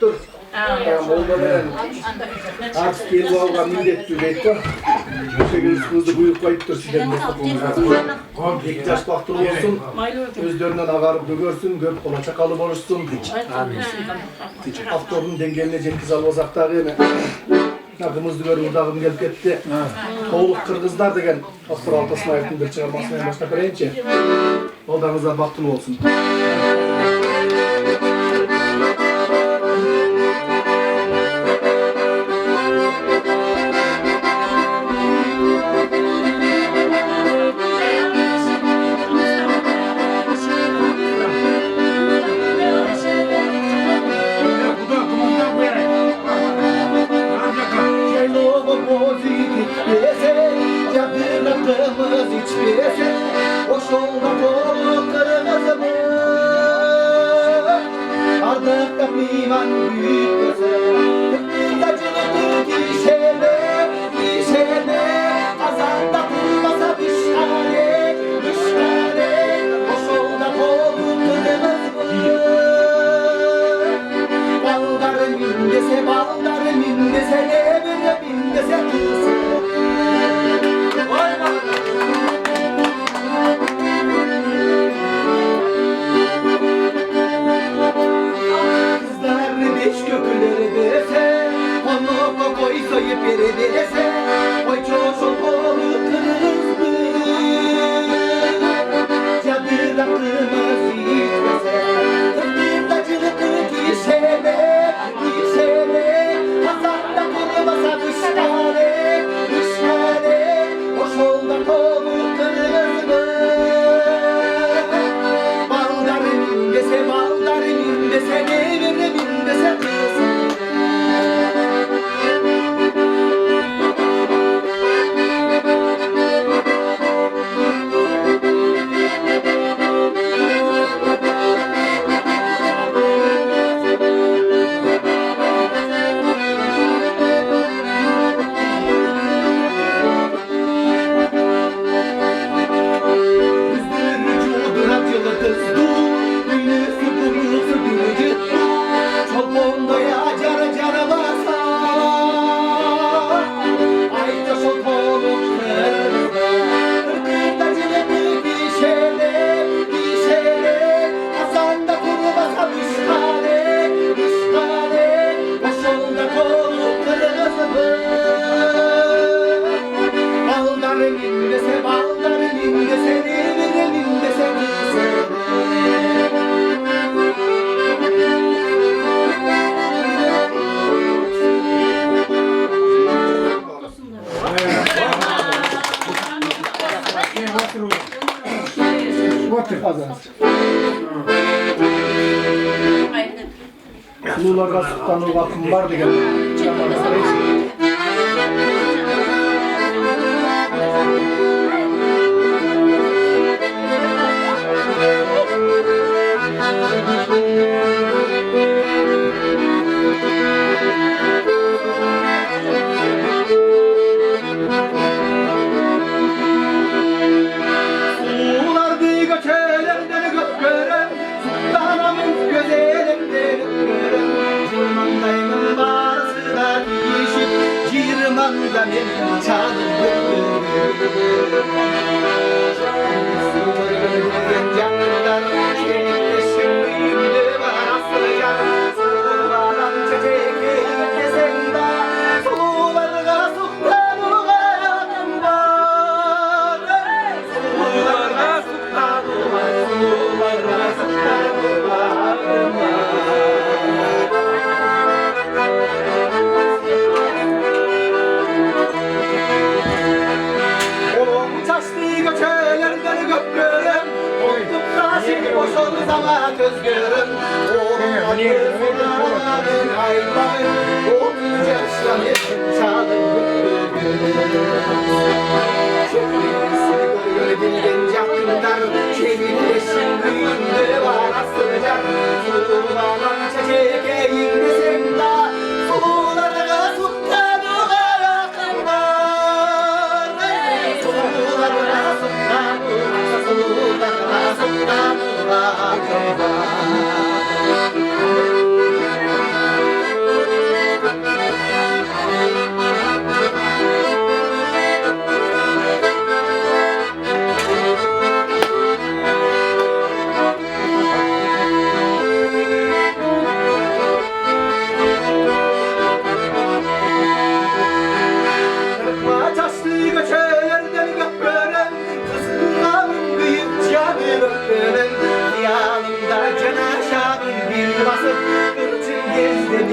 Dur. Molda bilen artık gelip algan millettü deydi. Şöyle kızdı buyup koyup dur sizden de. İlk yaş baktırı olsun, özlerinden ağarıp dögörsün, göp kola çakalı boruşsun. Haftorun dengelenecek kız alvazakları yine. Nakımızdı gör, urdağım gelip gitti. Toğuluk Kırgızlar degen haftor altasına ayırtın bir çıkarmasına başına bireyince. Odanızdan baktırı olsun. Sulularda sultanı vakfım vardı geldi.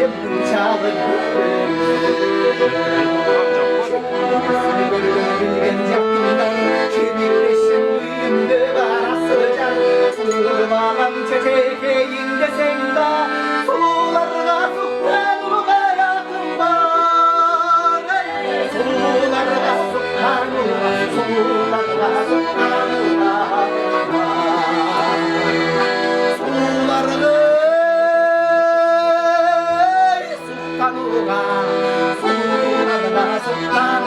문자를 bilgen yaptımdan kibirleşim uyumda barasıcan Sulmalam çeçekeyinde senda Sulularga suktan hayatım var Sulularga suktan Sulularga suktan Sulularga suktan Sulularga suktan